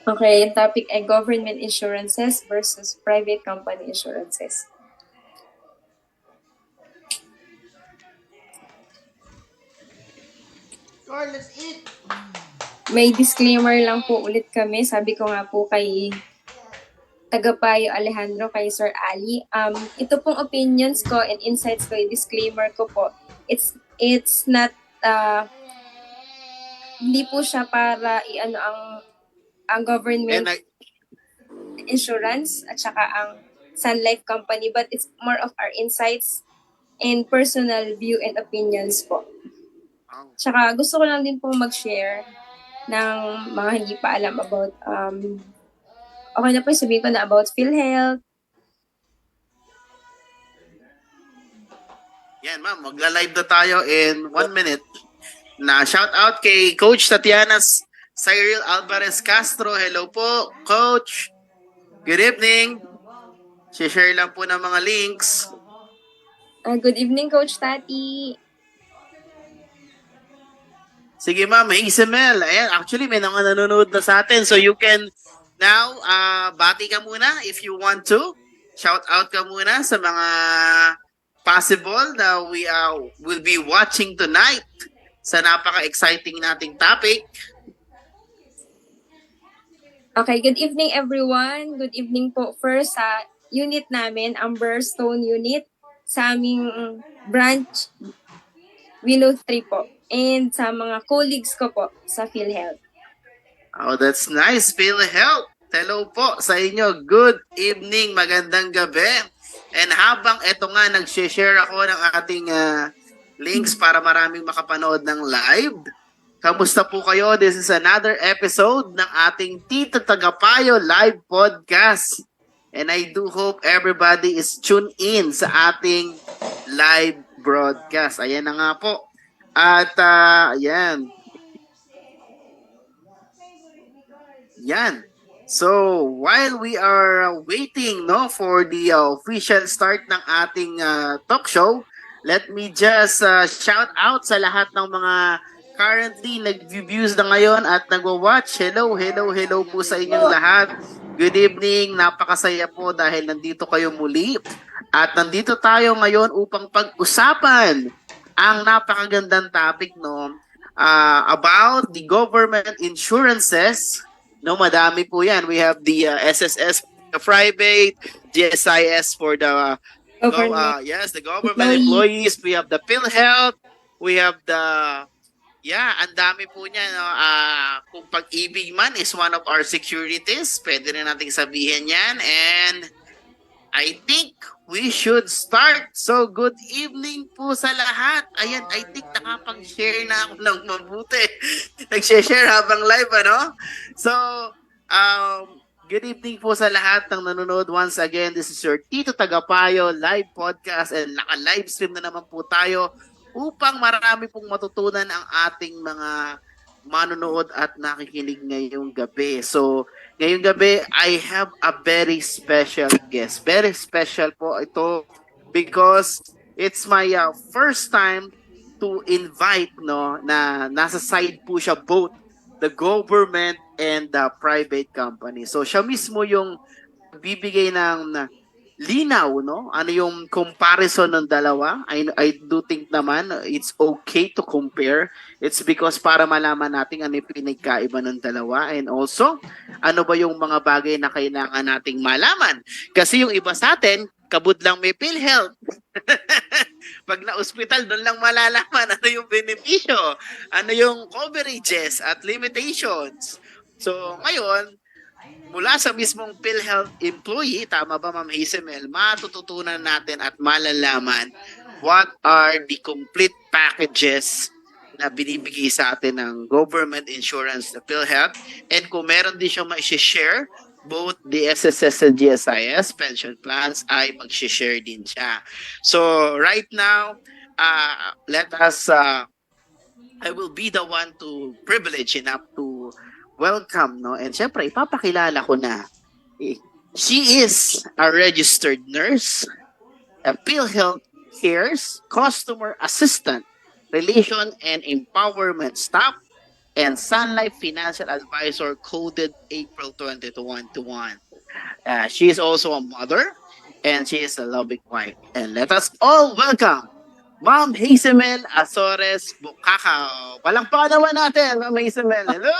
Okay, yung topic ay government insurances versus private company insurances. Let's eat! May disclaimer lang po ulit kami. Sabi ko nga po kay Tagapayo Alejandro, kay Sir Ali. Ito pong opinions ko and insights ko, yung disclaimer ko po, it's not, hindi po siya para i-ano ang government insurance at saka ang Sun Life Company, but it's more of our insights and personal view and opinions po. Tsaka gusto ko lang din po mag-share ng mga hindi pa alam about, okay na po sabihin ko na about PhilHealth. Yan ma'am, magla-live na tayo in 1 minute. Na shout out kay Coach Tatiana Cyril Alvarez Castro. Hello po, Coach. Good evening. Share lang po ng mga links. Good evening, Coach Tati. Sige ma'am, may Isabel. Ayan, actually may mga nanonood na sa atin. So you can now, bati ka muna if you want to. Shout out ka muna sa mga possible na we will be watching tonight sa napaka-exciting nating topic. Okay, good evening everyone. Good evening po first sa unit namin, Amberstone Unit, sa aming branch Willow 3 po, and sa mga colleagues ko po sa PhilHealth. Oh, that's nice, PhilHealth. Hello po sa inyo. Good evening, magandang gabi. And habang eto nga, nag-share ako ng ating links para maraming makapanood ng live. Kamusta po kayo? This is another episode ng ating Tito Tagapayo live podcast. And I do hope everybody is tuned in sa ating live broadcast. Ayan na nga po. At ayan. Yan. So, while we are waiting for the official start ng ating talk show, let me just shout out sa lahat ng mga currently nag-views na ngayon at nagwa-watch. Hello po sa inyong lahat. Good evening. Napakasaya po dahil nandito kayo muli. At nandito tayo ngayon upang pag-usapan ang napakagandang topic about the government insurances. No, madami po yan. We have the SSS, the private, GSIS for the the government employees. We have the PhilHealth. We have the, ang dami po niya. Kung pag-ibig man is one of our securities, pwede na nating sabihin yan. And I think we should start. So, good evening po sa lahat. Ayan, I think nakapag-share na ako ng mabuti. Nag-share habang live, ano? So, good evening po sa lahat ng nanonood. Once again, this is your Tito Tagapayo live podcast and naka-live stream na naman po tayo upang marami pong matutunan ang ating mga manonood at nakikinig ngayong gabi. So, ngayong gabi, I have a very special guest. Very special po ito because it's my first time to invite na nasa side po siya both the government and the private company. So, siya mismo yung bibigay ng linaw, ano yung comparison ng dalawa. I do think naman it's okay to compare. It's because para malaman natin ano yung pinagkaiba ng dalawa and also ano ba yung mga bagay na kailangan nating malaman. Kasi yung iba sa atin, kabud lang may PhilHealth. Pag na-hospital, doon lang malalaman ano yung benepisyo, ano yung coverages at limitations. So, ngayon, mula sa mismong PhilHealth employee, tama ba Ma'am Hazel, matututunan natin at malalaman what are the complete packages na binibigay sa atin ng government insurance na PhilHealth and kung meron din siyang ma-share both the SSS and GSIS pension plans ay mag-share din siya. So right now, let us I will be the one to privilege enough to welcome, and syempre ipapakilala ko na she is a registered nurse, a PhilHealth Cares Customer Assistant, Relation and Empowerment Staff, and Sun Life Financial Advisor, coded April 2021. She is also a mother, and she is a loving wife. And let us all welcome Ma'am Hazelmel Azores Bukakaw. Palakpakan naman natin, Ma'am Hazelmel. Hello!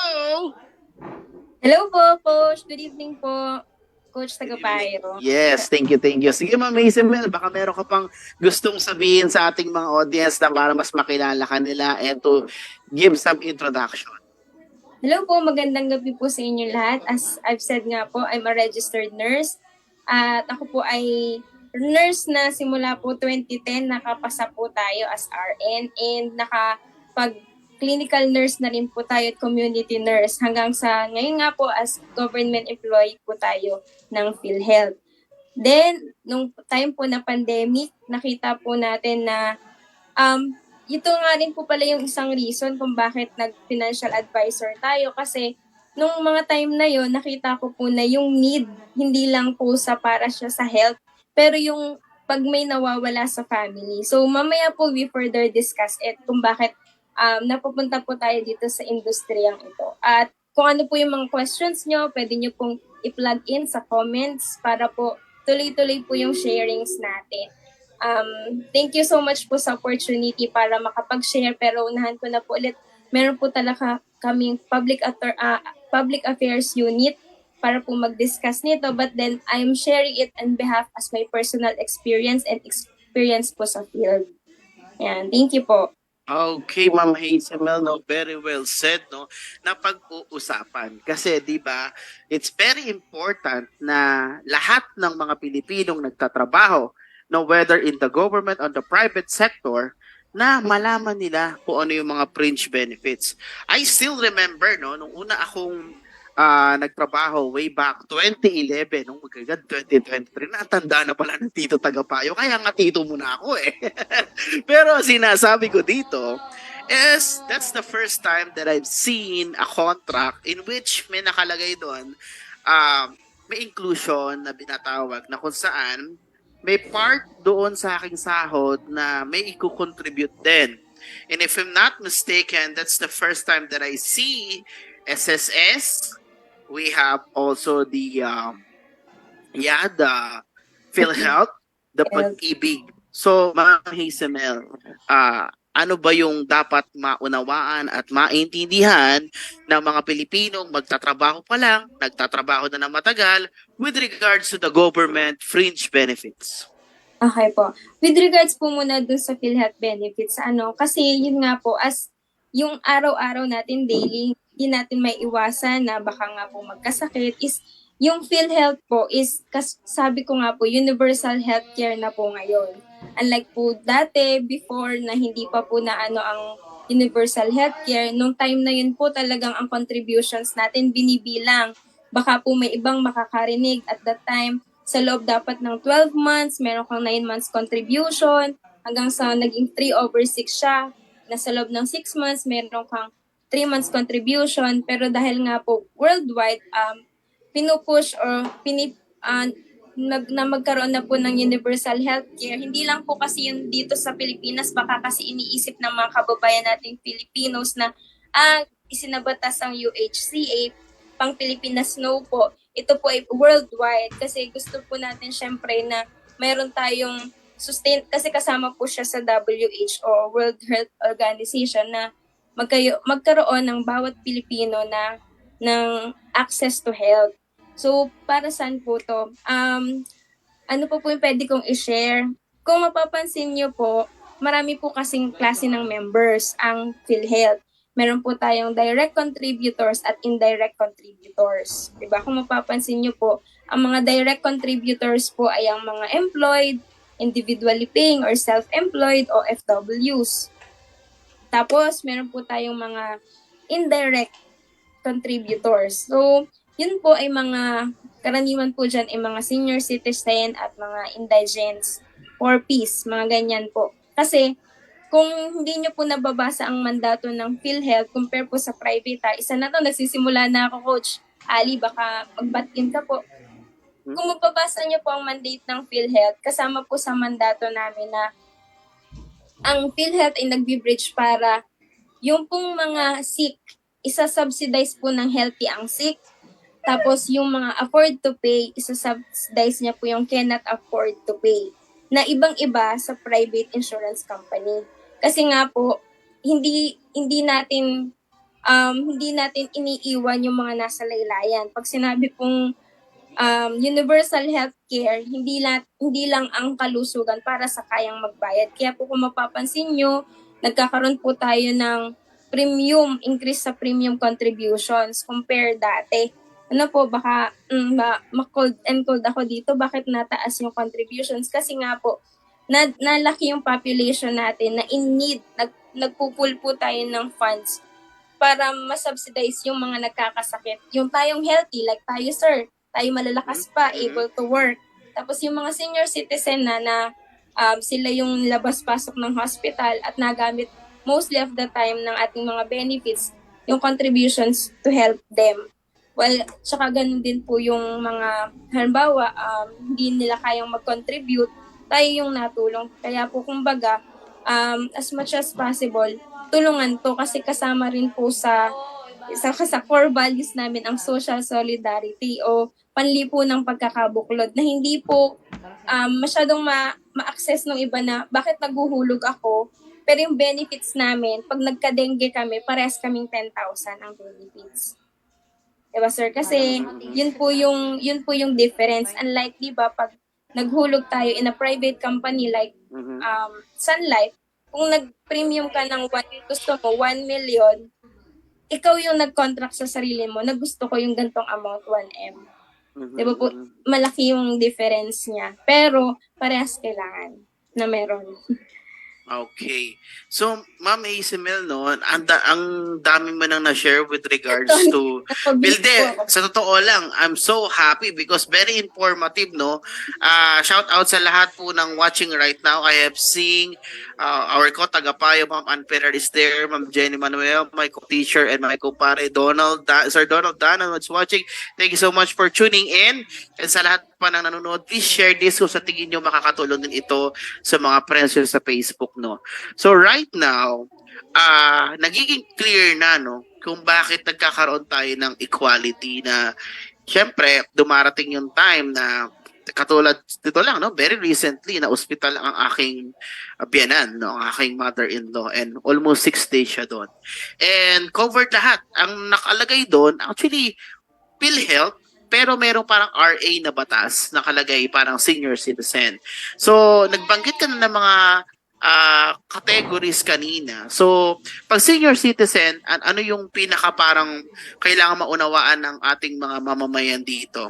Hello po, Coach. Good evening po, Coach Tagapayo. Yes, thank you, thank you. Sige, Ma'am Hazelmel, baka meron ka pang gustong sabihin sa ating mga audience na para mas makilala ka nila and to give some introduction. Hello po, magandang gabi po sa inyo lahat. As I've said nga po, I'm a registered nurse. At ako po ay nurse na simula po 2010, nakapasa po tayo as RN and nakapag-clinical nurse na rin po tayo at community nurse hanggang sa ngayon nga po as government employee po tayo ng PhilHealth. Then, nung time po na pandemic, nakita po natin na ito nga rin po pala yung isang reason kung bakit nag-financial advisor tayo kasi nung mga time na yon nakita ko po na yung need hindi lang po sa para siya sa health pero yung pag may nawawala sa family. So mamaya po we further discuss it kung bakit napupunta po tayo dito sa industriyang ito. At kung ano po yung mga questions nyo, pwede nyo pong i-plug in sa comments para po tuloy-tuloy po yung sharings natin. Thank you so much po sa opportunity para makapag-share pero unahan ko na po ulit. Meron po talaga kaming public affairs unit para po mag-discuss nito but then I'm sharing it on behalf as my personal experience and experience po sa field. Yan, thank you po. Okay, Ma'am Hazelmel, no, very well said, no, na pag-uusapan. Kasi, di ba, it's very important na lahat ng mga Pilipinong nagtatrabaho, no, whether in the government or the private sector, na malaman nila kung ano yung mga fringe benefits. I still remember, no, nung una akong nagtrabaho way back 2011, nung magagad 2023, natanda na pala ng Tito Tagapayo, kaya nga tito muna ako eh. Pero sinasabi ko dito is that's the first time that I've seen a contract in which may nakalagay doon, may inclusion na binatawag na kung saan may part doon sa aking sahod na may i-contribute din. And if I'm not mistaken, that's the first time that I see SSS. We have also the the PhilHealth, the Pag-ibig. So, Ma'am Hazelmel, ano ba yung dapat maunawaan at maintindihan ng mga Pilipinong magtatrabaho pa lang, nagtatrabaho na ng matagal with regards to the government fringe benefits? Okay po. With regards po muna dun sa PhilHealth benefits, kasi yun nga po, as yung araw-araw natin daily, hindi natin may iwasan na baka nga po magkasakit is yung PhilHealth po is, sabi ko nga po, universal healthcare na po ngayon. Unlike po dati, before na hindi pa po na ang universal healthcare, nung time na yun po talagang ang contributions natin binibilang. Baka po may ibang makakarinig at that time, sa loob dapat ng 12 months, meron kang 9 months contribution, hanggang sa naging 3/6 siya, na sa loob ng 6 months, meron kang 3 months contribution, pero dahil nga po worldwide, pinupush or na magkaroon na po ng universal healthcare. Hindi lang po kasi yun dito sa Pilipinas, baka kasi iniisip ng mga kababayan nating Filipinos na isinabatas ang UHCA, pang Pilipinas no po. Ito po ay worldwide kasi gusto po natin syempre na mayroon tayong kasi kasama po siya sa WHO, World Health Organization, na magkaroon ng bawat Pilipino na ng access to health. So, para saan po to? Ano po yung pwede kong i-share? Kung mapapansin nyo po, marami po kasing klase ng members ang PhilHealth. Meron po tayong direct contributors at indirect contributors. Diba? Kung mapapansin nyo po, ang mga direct contributors po ay ang mga employed, individually paying or self-employed o FWs. Tapos, meron po tayong mga indirect contributors. So, yun po ay karaniwan po dyan ay mga senior citizen at mga indigents or peace, mga ganyan po. Kasi, kung hindi nyo po nababasa ang mandato ng PhilHealth, compare po sa private, isa na to, nagsisimula na ako, Coach Ali, baka magbatin ka po. Kung mababasa nyo po ang mandate ng PhilHealth, kasama po sa mandato namin na ang PhilHealth ay nagbi-bridge para yung pong mga sick isa-subsidize po ng healthy ang sick. Tapos yung mga afford to pay, isa-subsidize niya po yung cannot afford to pay na ibang-iba sa private insurance company. Kasi nga po, hindi natin iniiwan yung mga nasa laylayan. Pag sinabi pong universal healthcare, hindi lang ang kalusugan para sa kayang magbayad. Kaya po kung mapapansin nyo, nagkakaroon po tayo ng increase sa premium contributions compare dati. Ano po, baka ma-cold and cold ako dito, bakit nataas yung contributions? Kasi nga po, nalaki yung population natin na in need, nagpupul po tayo ng funds para masubsidize yung mga nagkakasakit. Yung tayong healthy, like tayo sir, tayo malalakas pa, able to work. Tapos yung mga senior citizen na sila yung labas-pasok ng hospital at nagamit mostly of the time ng ating mga benefits, yung contributions to help them. Well, tsaka ganun din po yung mga, halimbawa, hindi nila kayang mag-contribute, tayo yung natulong. Kaya po kumbaga, as much as possible, tulungan to kasi kasama rin po sa core values namin ang social solidarity o panlipo ng pagkakabuklod na hindi po masyadong ma-access ng iba na bakit naghuhulog ako pero yung benefits namin, pag nagka-dengue kami, parehas kaming 10,000 ang benefits. Diba sir? Kasi yun po yung difference. Unlike, diba, pag naghulog tayo in a private company like Sun Life, kung nag-premium ka ng gusto mo, 1 million, ikaw yung nag-contract sa sarili mo na gusto ko yung gantong amount, 1M. Diba po, malaki yung difference niya. Pero, parehas kailangan na meron. Okay. So, Ma'am Isabel, no, ang dami mo nang na-share with regards to Bilde. Sa totoo lang, I'm so happy because very informative, no? Shout out sa lahat po ng watching right now. I have seen our co-tagapayo, Ma'am Ann Ferrer is there, Ma'am Jenny Manuel, my co-teacher, and my co-pare Sir Donald Danan was watching. Thank you so much for tuning in. And sa lahat pa nang nanonood, please share this kung sa tingin nyo makakatulong din ito sa mga friends nyo sa Facebook, no? So right now, nagiging clear na, no, kung bakit nagkakaroon tayo ng equality na syempre dumarating yung time na katulad dito lang, no, very recently na ospital ang aking biyanan, no, ang aking mother-in-law, and almost 6 days siya doon. And covered lahat. Ang nakalagay doon, actually, PhilHealth, pero merong parang RA na batas nakalagay parang senior citizen. So, nagbanggit ka na ng mga categories kanina. So, pag senior citizen, ano yung pinaka parang kailangan maunawaan ng ating mga mamamayan dito,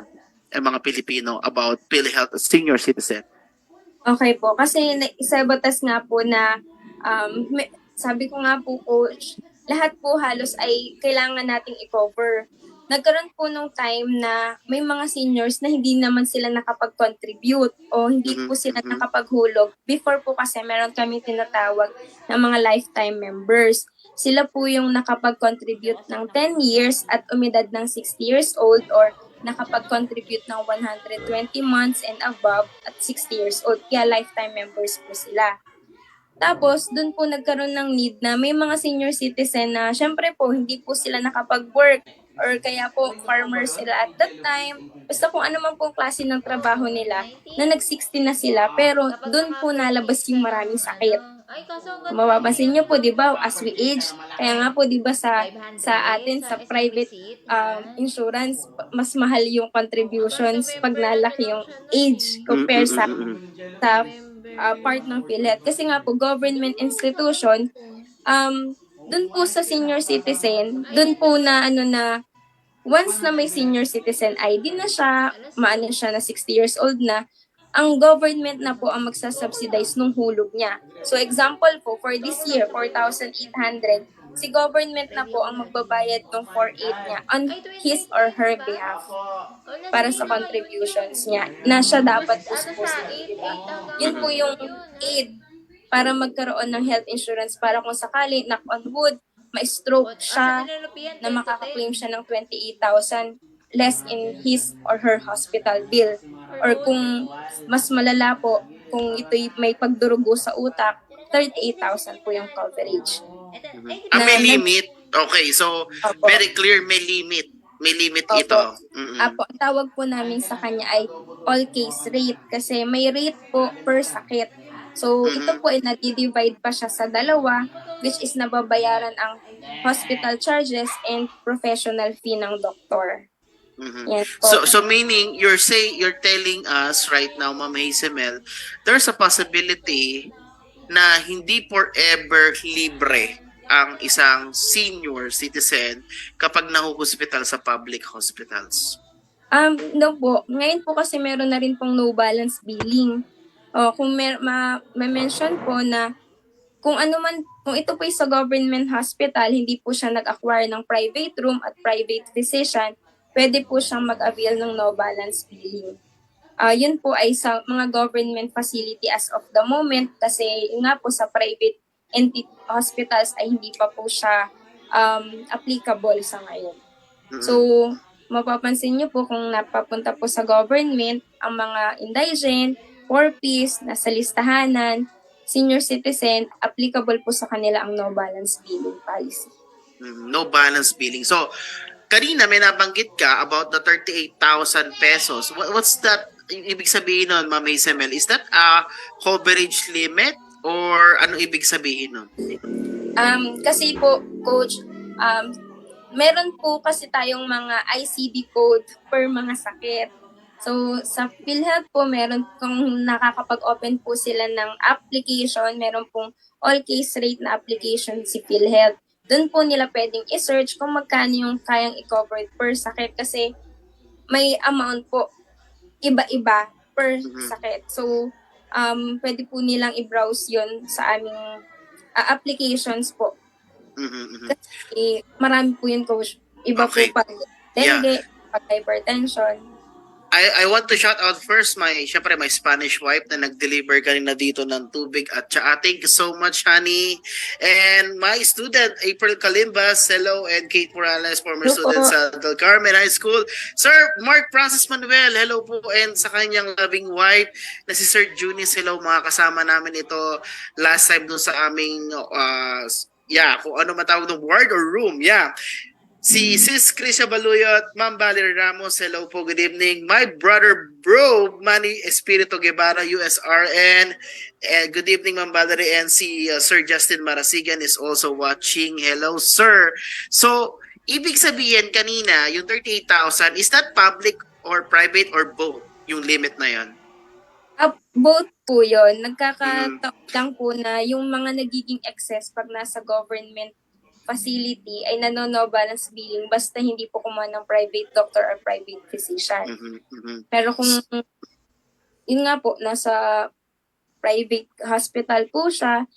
mga Pilipino, about PhilHealth as senior citizen? Okay po. Kasi isa batas nga po na, sabi ko nga po, coach, lahat po halos ay kailangan nating i-cover. Nagkaroon po nung time na may mga seniors na hindi naman sila nakapag-contribute o hindi po sila nakapaghulog. Before po kasi meron kami tinatawag na mga lifetime members. Sila po yung nakapag-contribute ng 10 years at umidad ng 60 years old or nakapag-contribute ng 120 months and above at 60 years old. Kaya lifetime members po sila. Tapos, dun po nagkaroon ng need na may mga senior citizen na syempre po hindi po sila nakapag-work or kaya po farmers sila at that time. Basta kung ano man po klase ng trabaho nila na nag-60 na sila pero dun po nalabas yung maraming sakit. Mapapansin nyo po, di ba, as we age, kaya nga po, di ba, sa atin, sa private insurance, mas mahal yung contributions pag nalaki yung age compare sa part ng PhilHealth. Kasi nga po, government institution, dun po sa senior citizen, dun po na once na may senior citizen ID na siya, maano siya na 60 years old na, ang government na po ang magsasubsidize nung hulog niya. So example po, for this year, 4,800, si government na po ang magbabayad ng 4,800 niya on his or her behalf para sa contributions niya na siya dapat ususin. Yun po yung aid para magkaroon ng health insurance para kung sakali, knock on wood, ma-stroke siya, na makaka-claim siya ng 28,000 less in his or her hospital bill. Or kung mas malala po, kung ito'y may pagdurugo sa utak, 38,000 po yung coverage. May limit? Okay, so Opo. very clear, may limit. May limit Opo. ito. Mm-mm. Apo, ang tawag po namin sa kanya ay all case rate kasi may rate po per sakit. So, ito Mhm. po ay nadi-divide pa siya sa dalawa, which is nababayaran ang hospital charges and professional fee ng doktor. Mhm. Yan po. So meaning you're telling us right now, Ma'am Hazelmel, there's a possibility na hindi forever libre ang isang senior citizen kapag nahuhospital sa public hospitals. No po. Ngayon po kasi meron na rin pong no balance billing. Kung ma-mention po na kung ano man, kung ito po sa government hospital, hindi po siya nag-acquire ng private room at private physician, pwede po siyang mag-avail ng no balance billing. Yun po ay sa mga government facility as of the moment kasi yun nga po sa private hospitals ay hindi pa po siya applicable sa ngayon. So, mapapansin nyo po kung napapunta po sa government, ang mga indigent, 4Ps, nasa listahanan, senior citizen, applicable po sa kanila ang no balance billing policy. No balance billing. So, kanina may nabanggit ka about the 38,000 pesos. What's that? Yung ibig sabihin nun, Ma'am Hazelmel, is that a coverage limit or ano ibig sabihin nun? Kasi po, Coach, meron po kasi tayong mga ICD code per mga sakit. So, sa PhilHealth po, meron kung nakakapag-open po sila ng application, meron pong all-case rate na application si PhilHealth. Doon po nila pwedeng i-search kung magkano yung kayang i-cover per sakit kasi may amount po iba-iba per sakit. So, pwede po nilang i-browse yun sa aming applications po. Kasi marami po yun, Coach. Iba Okay. po pag dengue, pag hypertension. I want to shout out first syempre my Spanish wife na nag-deliver kanina dito ng tubig at tsaka thank you so much, honey. And my student, April Calimbas, hello, and Kate Morales, former Hello student po. sa Del Carmen High School. Sir Mark Francis Manuel, hello po, and sa kanyang loving wife na si Sir Junis, hello, mga kasama namin ito last time dun sa aming, kung ano matawag ng ward or room, Si Sis Krisha Baluyot, Ma'am Valerie Ramos, hello po, good evening. My brother bro, Manny Espirito Guevara, USRN. And good evening, Ma'am Valerie. And si Sir Justin Marasigan is also watching. Hello, sir. So, ibig sabihin kanina, yung 38,000, is that public or private or both, yung limit na yan? Both po yun. Nagkakataon lang po na yung mga nagiging excess pag nasa government facility ay no balance billing basta hindi po kumuha ng private doctor or private physician. Pero kung yun nga po, nasa private hospital po siya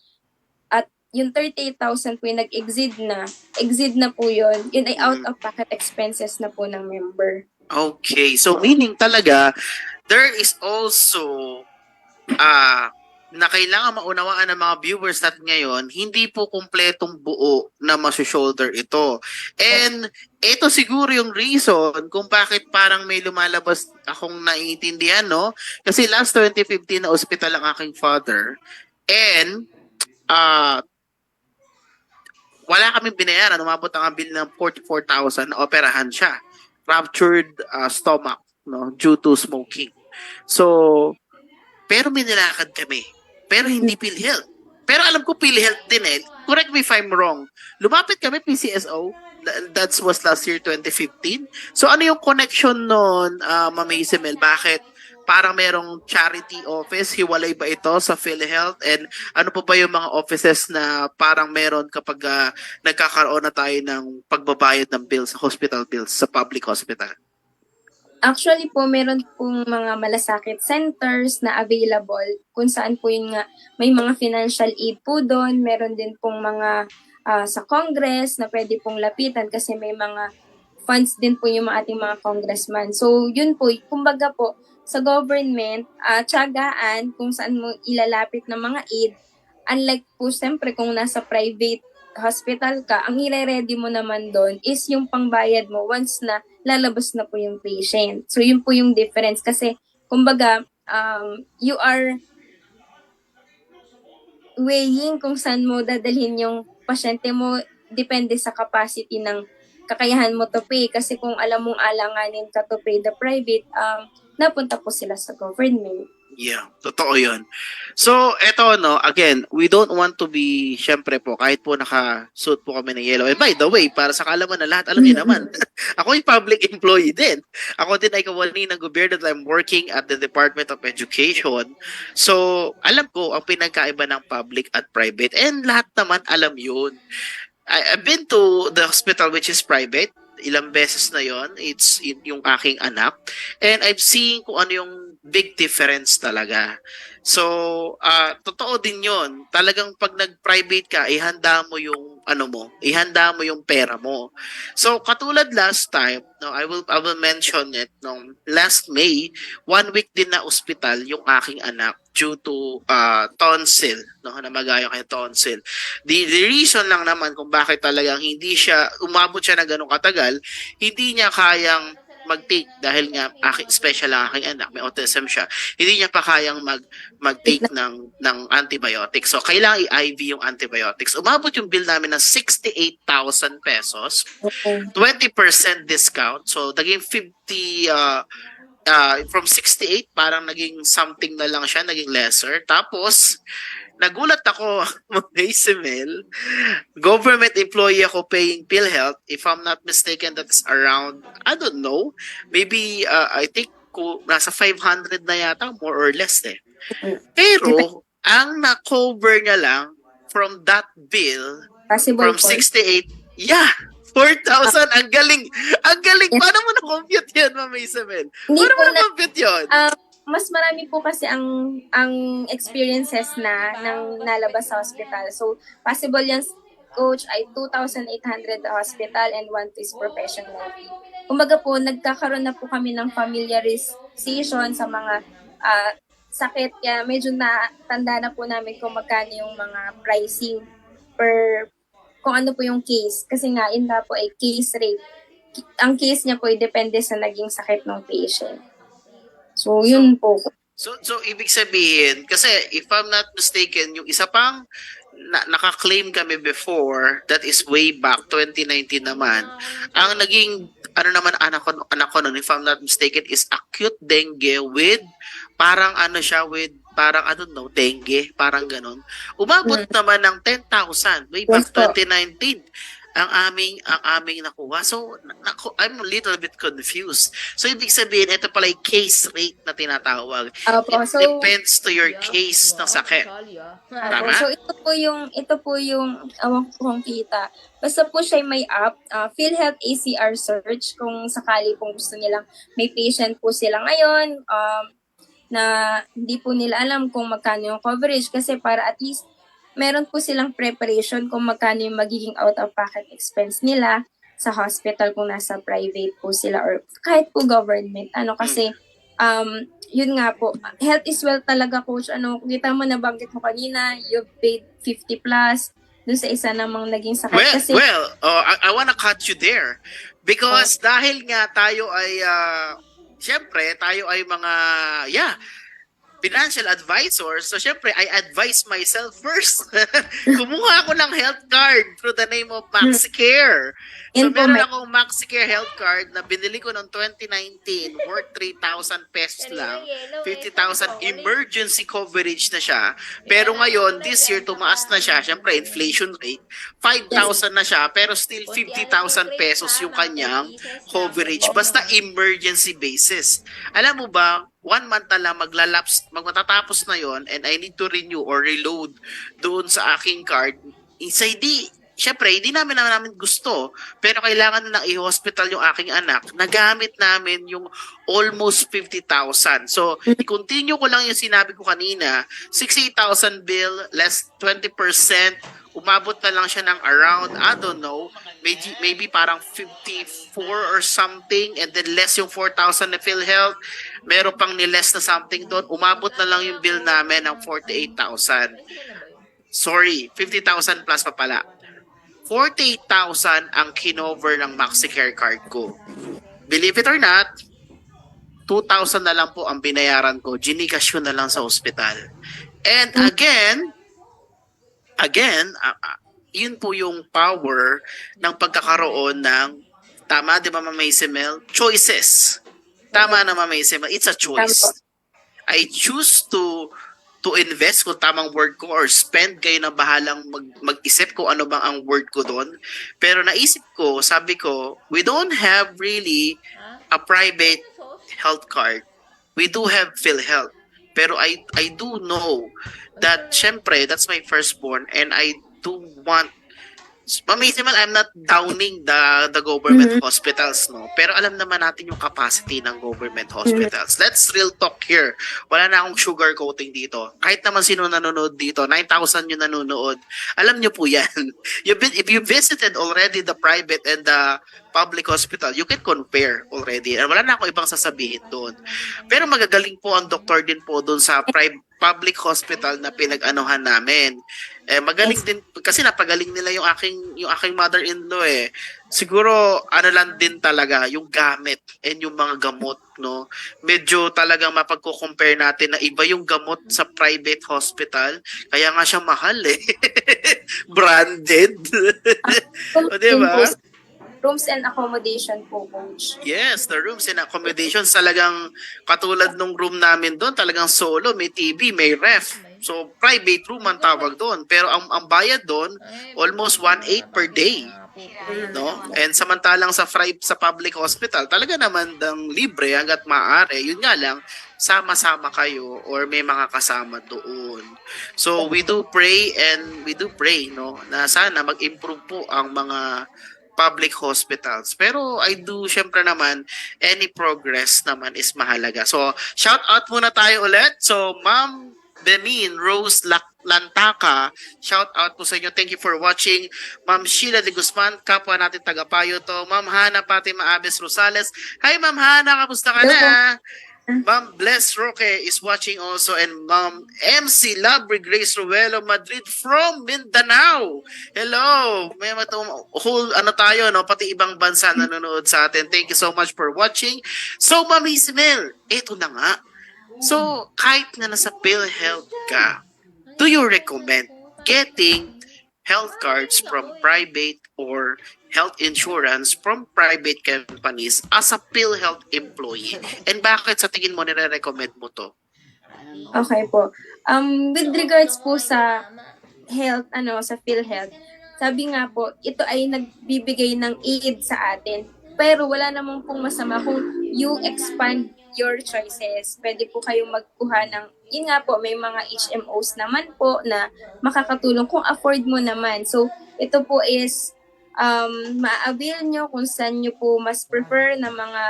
at yung 38,000 po yung exceed na po yun ay out of pocket expenses na po ng member. Okay, so meaning talaga, there is also na kailangan maunawaan ng mga viewers natin ngayon, hindi po kumpletong buo na masu-shoulder ito. And ito siguro yung reason kung bakit parang may lumalabas akong naiintindihan, no? Kasi last 2015 na ospital ang aking father. And wala kaming binayaran. Umabot ang bill ng 44,000 na operahan siya. Ruptured stomach, no, due to smoking. So, pero may nilakad kami. Pero hindi PhilHealth. Pero alam ko PhilHealth din eh. Correct me if I'm wrong. Lumapit kami PCSO. That was last year, 2015. So ano yung connection nun, Ma'am Hazelmel? Bakit parang merong charity office? Hiwalay ba ito sa PhilHealth? And ano pa ba yung mga offices na parang meron kapag nagkakaroon na tayo ng pagbabayad ng bills, hospital bills sa public hospital? Actually po, meron pong mga malasakit centers na available kung saan po yun nga may mga financial aid po doon. Meron din pong mga sa Congress na pwede pong lapitan kasi may mga funds din po yung ating mga congressman. So yun po, kumbaga po, sa government, tiyagaan kung saan mo ilalapit ng mga aid. Unlike po, siyempre, kung nasa private hospital ka, ang i-ready mo naman doon is yung pangbayad mo once na lalabas na po yung patient. So, yun po yung difference. Kasi, kumbaga, you are weighing kung saan mo dadalhin yung pasyente mo depende sa capacity ng kakayahan mo to pay. Kasi kung alam mong alanganin ka to pay the private, napunta po sila sa government. Yeah, totoo yun. So, eto, no, again, we don't want to be, syempre po, kahit po naka-suit po kami ng yellow. And by the way, para sa kalaman na lahat, alam niyo naman, ako yung public employee din. Ako din ay kawani ng gobyerno that I'm working at the Department of Education. So, alam ko ang pinagkaiba ng public at private. And lahat naman alam yun. I've been to the hospital which is private. Ilang beses na yon. It's yung aking anak. And I've seen kung ano yung big difference talaga. So, totoo din yon. Talagang pag nag-private ka, ihanda mo yung ano mo, ihanda mo yung pera mo. So, katulad last time, no, I will mention it, no, last May, 1 week din na ospital yung aking anak due to tonsil, no, namagayo kay tonsil. The reason lang naman kung bakit talagang hindi siya, umabot siya na ganun katagal, hindi niya kayang mag-take dahil nga special ang aking anak, may autism siya. Hindi niya pa kayang mag-take ng antibiotics. So kailangan i-IV yung antibiotics. Umabot yung bill namin ng 68,000 pesos. 20% discount. So naging 50 from 68 parang naging something na lang siya, naging lesser. Tapos nagulat ako, Isabel, government employee ako paying PhilHealth. If I'm not mistaken, that's around, I don't know, maybe, I think, nasa 500 na yata, more or less eh. Pero, ang na-cover niya lang from that bill, Possible from 68, yeah, 4,000, ang galing. Ang galing. Paano mo na-compute yun, Ma'am Isabel? Paano mo na-compute yun? Mas marami po kasi ang experiences na nang nalabas sa hospital. So, possible yan, coach, ay 2,800 hospital and 1 is professional fee. Kumbaga po, nagkakaroon na po kami ng familiarization sa mga sakit. Kaya medyo natanda na po namin kung magkano yung mga pricing per kung ano po yung case. Kasi nga, yun nga po ay case rate. Ang case niya po ay depende sa naging sakit ng patient. So, yun po. So ibig sabihin, kasi if I'm not mistaken, yung isa pang naka-claim kami before, that is way back 2019 naman. Ang naging anak ko nun, if I'm not mistaken, is acute dengue with parang parang I don't know, dengue, parang ganun. Umabot naman ng 10,000 way back 2019. Ang aming nakuha. So, I'm a little bit confused. So, ibig sabihin, ito pala yung case rate na tinatawag. It depends to your case ng sakit. Tama? So, ito po yung awang ko kung kita. Basta po siya may app, PhilHealth ACR search, kung sakali kung gusto nilang may patient po sila ngayon, na hindi po nila alam kung magkano yung coverage kasi para at least meron po silang preparation kung magkano yung magiging out-of-pocket expense nila sa hospital kung nasa private po sila or kahit po government. Kasi, yun nga po, health is wealth talaga, coach. Kita mo, nabanggit mo kanina, you paid 50 plus dun sa isa namang naging sakit. I wanna cut you there. Because dahil nga tayo ay, syempre, tayo ay mga, financial advisor. So, syempre, I advise myself first. Kumuha ako ng health card through the name of MaxiCare. So, meron akong MaxiCare health card na binili ko noong 2019 worth 3,000 pesos lang. 50,000 emergency coverage na siya. Pero ngayon, this year, tumaas na siya. Syempre, inflation rate. 5,000 na siya, pero still 50,000 pesos yung kanyang coverage. Basta emergency basis. Alam mo ba, 1 month na lang magmatatapos na yon and I need to renew or reload doon sa aking card. Syempre, hindi namin gusto, pero kailangan na i-hospital yung aking anak. Nagamit namin yung almost 50,000. So, i-continue ko lang yung sinabi ko kanina, 68,000 bill, less 20%, umabot na lang siya ng around, I don't know, maybe parang 54 or something, and then less yung 4,000 na PhilHealth, meron pang ni-less na something doon, umabot na lang yung bill namin ng 48,000. Sorry, 50,000 plus pa pala. 48,000 ang kinover ng MaxiCare card ko. Believe it or not, 2,000 na lang po ang binayaran ko. Gcash ko na lang sa ospital. And again, yun po yung power ng pagkakaroon ng, tama, di ba, Ma'am Mel? Choices. Tama na, Ma'am Mel. It's a choice. I choose to invest kung tamang word ko, or spend, kayo na bahalang mag-isip kung ano bang ang word ko doon. Pero naisip ko, sabi ko, we don't have really a private health card. We do have PhilHealth. Pero I do know that, syempre, that's my firstborn, and I do want, Ma'am, I'm not downing the government hospitals, no? Pero alam naman natin yung capacity ng government hospitals. Let's real talk here. Wala na akong sugar coating dito. Kahit naman sino nanonood dito, 9,000 yung nanonood. Alam nyo po yan. If you visited already the private and the public hospital, you can compare already. Wala na akong ibang sasabihin doon. Pero magagaling po ang doktor din po doon sa public hospital na pinag-anuhan namin. Magaling din kasi napagaling nila yung aking mother-in-law eh. Siguro ano lang din talaga yung gamit and yung mga gamot, no. Medyo talagang mapagko-compare natin na iba yung gamot sa private hospital, kaya nga siya mahal eh. Branded. O, diba? Rooms and accommodation po, Coach. Yes, the rooms and accommodations talagang katulad nung room namin doon, talagang solo, may TV, may ref. So, private room ang tawag doon. Pero ang bayad doon, almost 1.8 per day. No? And samantalang sa public hospital, talaga naman dang libre hanggat maaari. Yun nga lang, sama-sama kayo or may mga kasama doon. So, we do pray no, na sana mag-improve po ang mga public hospitals. Pero I do, syempre naman, any progress naman is mahalaga. So, shout out muna tayo ulit. So, Ma'am Benin Rose Lantaka, shout out po sa inyo. Thank you for watching. Ma'am Sheila de Guzman, kapwa natin tagapayo to. Ma'am Hana Fatima Abes Rosales. Hi, Ma'am Hana, kamusta ka na? Ma'am Bless Roque is watching also, and Ma'am MC Labri Grace Ruelo Madrid from Mindanao. Hello. May whole tayo, no, pati ibang bansa nanonood sa atin. Thank you so much for watching. So, Ma'am Ismel, eto na nga. So, kahit na nasa PhilHealth ka, do you recommend getting health cards from private or health insurance from private companies as a PhilHealth employee? And bakit sa tingin mo nire-recommend mo to? Okay po. With regards po sa health, sa PhilHealth, sabi nga po, ito ay nagbibigay ng aid sa atin. Pero wala namang pong masama kung you expand your choices. Pwede po kayong magkuha ng, yun nga po, may mga HMOs naman po na makakatulong kung afford mo naman. So, ito po is ma-avail nyo kung saan nyo po mas prefer na mga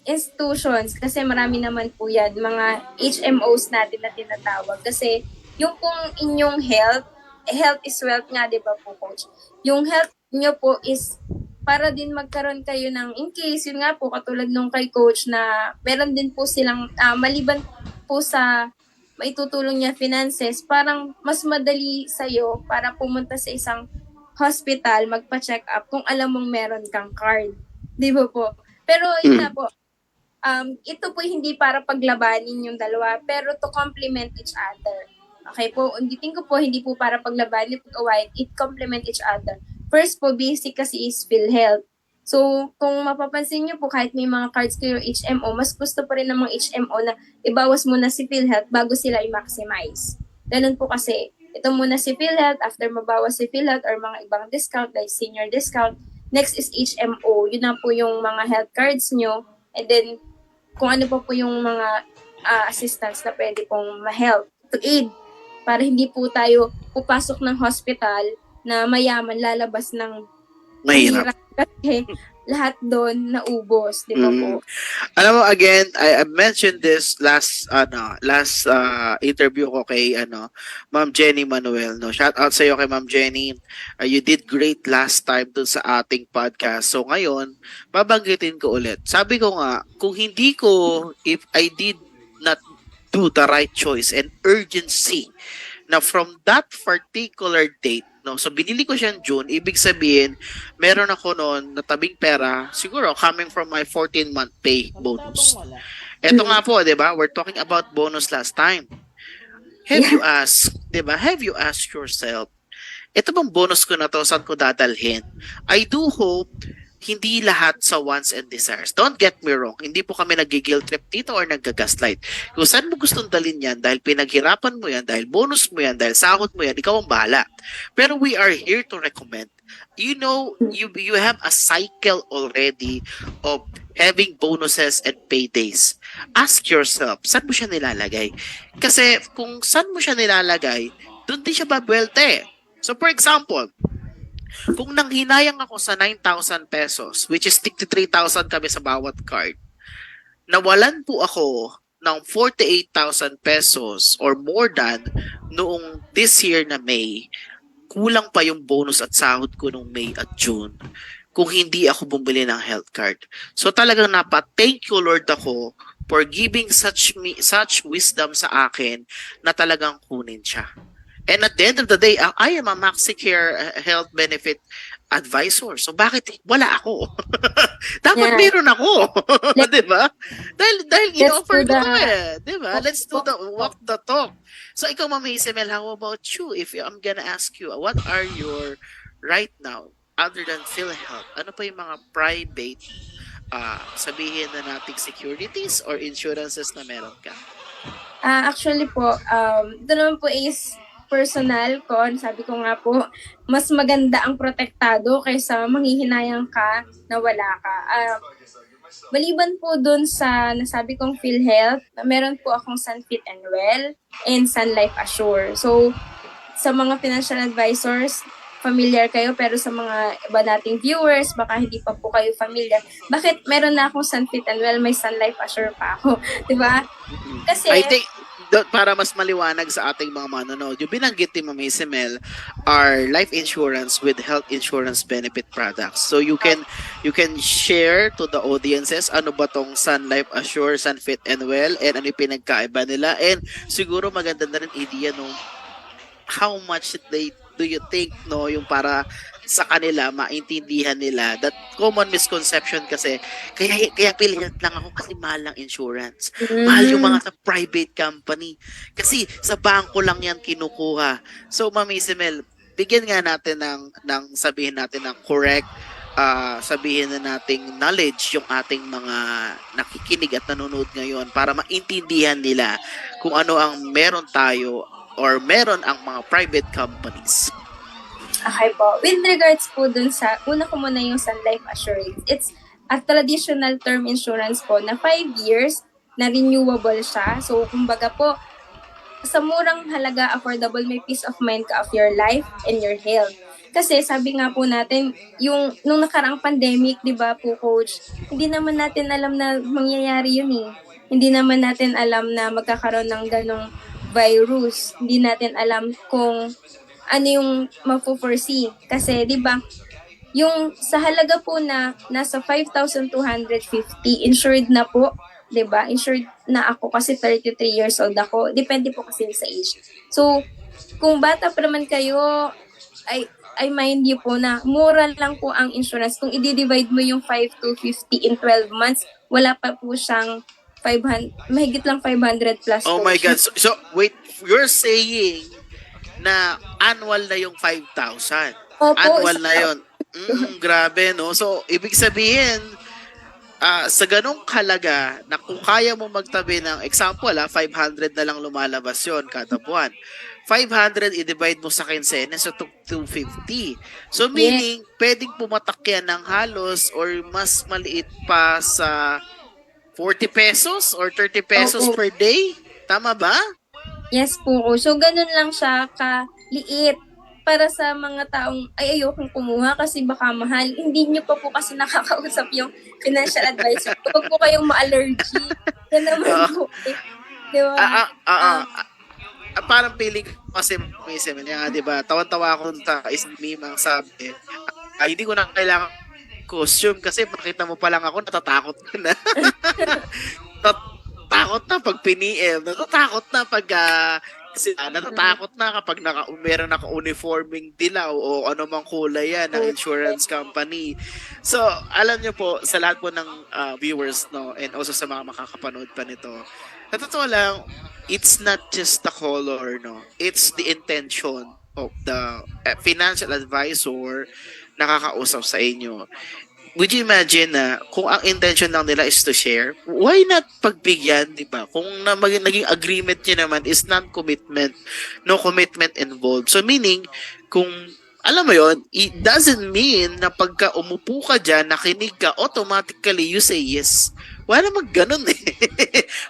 institutions, kasi marami naman po yan, mga HMOs natin na tinatawag. Kasi yung pong inyong health is wealth nga, di ba po, Coach? Yung health nyo po is para din magkaroon kayo ng, in case, yun nga po, katulad nung kay Coach na meron din po silang, maliban po sa maitutulong niya finances, parang mas madali sa'yo para pumunta sa isang hospital, magpa-check up kung alam mong meron kang card. Di ba po? Pero yun na po, ito po hindi para paglabanin yung dalawa, pero to complement each other. Okay po, unditin ko po, hindi po para paglabanin, pag-awayin, it complement each other. First po, basic kasi is PhilHealth. So, kung mapapansin nyo po, kahit may mga cards kayo HMO, mas gusto pa rin ng mga HMO na ibawas muna si PhilHealth bago sila i-maximize. Ganun po kasi, ito muna si PhilHealth, after mabawas si PhilHealth or mga ibang discount like senior discount, next is HMO. Yun na po yung mga health cards nyo. And then, kung ano po yung mga assistance na pwede pong ma-help to aid para hindi po tayo pupasok ng hospital na mayaman, lalabas ng mahirap. Kasi lahat doon naubos, di ba po? Alam mo, again, I mentioned this last interview ko kay Ma'am Jenny Manuel, no. Shout out sa iyo kay Ma'am Jenny. You did great last time dun sa ating podcast. So ngayon, babanggitin ko ulit. Sabi ko nga, if I did not do the right choice and urgency na from that particular date, no, so binili ko siya June, ibig sabihin, meron ako noon na tabing pera, siguro coming from my 14-month pay bonus. Ito nga po, di ba? We're talking about bonus last time. Have you asked yourself, ito bang bonus ko na to, saan ko dadalhin? I do hope hindi lahat sa wants and desires. Don't get me wrong, hindi po kami nag-guilt trip dito or nag-gaslight. Kung saan mo gustong dalhin yan, dahil pinaghirapan mo yan, dahil bonus mo yan, dahil sahod mo yan, ikaw ang bahala. Pero we are here to recommend. You know, you have a cycle already of having bonuses and paydays. Ask yourself, saan mo siya nilalagay? Kasi kung saan mo siya nilalagay, doon din siya babwelte. So for example, kung nanghinayang ako sa 9,000 pesos, which is 63,000 kami sa bawat card, nawalan po ako ng 48,000 pesos or more than noong this year na May, kulang pa yung bonus at sahod ko noong May at June kung hindi ako bumili ng health card. So talagang thank you Lord ako for giving such wisdom sa akin na talagang kunin siya. And at the end of the day, I am a MaxiCare health benefit advisor. So bakit wala ako? Dapat Yeah. meron ako. Di ba? Dahil Let's in-offer do ko the Di ba? Let's do the walk the talk. So ikaw, Ma'am Isabel, how about you? If I'm gonna ask you, what are your right now, other than PhilHealth, ano pa yung mga private, sabihin na nating securities or insurances na meron ka? Actually po, ito naman po is personal ko. Sabi ko nga po, mas maganda ang protektado kaysa manghihinayang ka na wala ka. Maliban po dun sa nasabi kong PhilHealth, meron po akong Sunfit and Well and Sun Life Assure. So, sa mga financial advisors, familiar kayo, pero sa mga iba nating viewers, baka hindi pa po kayo familiar. Bakit meron na akong Sunfit and Well, may Sun Life Assure pa ako? Diba? Kasi, I think para mas maliwanag sa ating mga manonood, yung binanggit ni Ma'am Isabel are life insurance with health insurance benefit products. So you can share to the audiences ano ba tong Sun Life Assure, Sunfit and Well, and ano yung pinagkaiba nila, and siguro maganda na rin idea no how much do you think no yung para sa kanila maintindihan nila that common misconception kasi kaya pilihan lang ako kasi mahal ng insurance. Mahal yung mga sa private company. Kasi sa bangko lang yan kinukuha. So Ma'am Isabel, bigyan nga natin ng sabihin natin ng correct sabihin na nating knowledge yung ating mga nakikinig at nanonood ngayon para maintindihan nila kung ano ang meron tayo or meron ang mga private companies. Okay po. With regards po dun sa, una ko muna yung Sun Life Assurance. It's a traditional term insurance po na 5 years na renewable siya. So, kumbaga po, sa murang halaga, affordable, may peace of mind ka of your life and your health. Kasi sabi nga po natin, yung nung nakaraang pandemic, di ba po coach, hindi naman natin alam na mangyayari yun eh. Hindi naman natin alam na magkakaroon ng ganong virus. Hindi natin alam kung ano yung mapo-foresee. Kasi, di ba, yung sa halaga po na nasa 5,250, insured na po, di ba? Insured na ako kasi 33 years old ako. Depende po kasi sa age. So, kung bata pa naman kayo, I mind you po na mura lang po ang insurance. Kung i-divide mo yung 5,250 in 12 months, wala pa po siyang 500, mahigit lang 500 plus Oh po my siya. God. So wait, you're saying na annual na yung 5,000. Opo, Annual na yun. Grabe, no? So, ibig sabihin, sa ganong halaga na kung kaya mo magtabi ng example, 500 na lang lumalabas yon kada buwan. 500 i-divide mo sa quinzena, so 250. So, meaning, pwedeng pumatak yan ng halos or mas maliit pa sa 40 pesos or 30 pesos Opo. per day. Tama ba? Yes po. So, ganun lang siya kaliit para sa mga taong ay ayokong kumuha kasi baka mahal. Hindi nyo pa po kasi nakakausap yung financial advisor. Huwag po kayong ma-allergy. Yan naman po. Di ba? Parang feeling ko kasi minsan nga, di ba? Tawan-tawa ako sa isang meme ang sabi, hindi ko na kailangan costume kasi makita mo pa lang ako, natatakot ka na. Natatakot na pag piniem, natatakot na pag natatakot na kapag meron naka-uniforming dilaw o ano mang kulay yan ng insurance company. So, alam nyo po, sa lahat po ng viewers, no, and also sa mga makakapanood pa nito, na totoo lang, it's not just the color, no? It's the intention the financial advisor nakakausap sa inyo, would you imagine na kung ang intention lang nila is to share, why not pagbigyan, di ba? Kung naging agreement nyo naman is non-commitment, no commitment involved. So meaning, kung alam mo yon, it doesn't mean na pagka umupo ka dyan, nakinig ka, automatically you say yes. Wala namang ganun eh.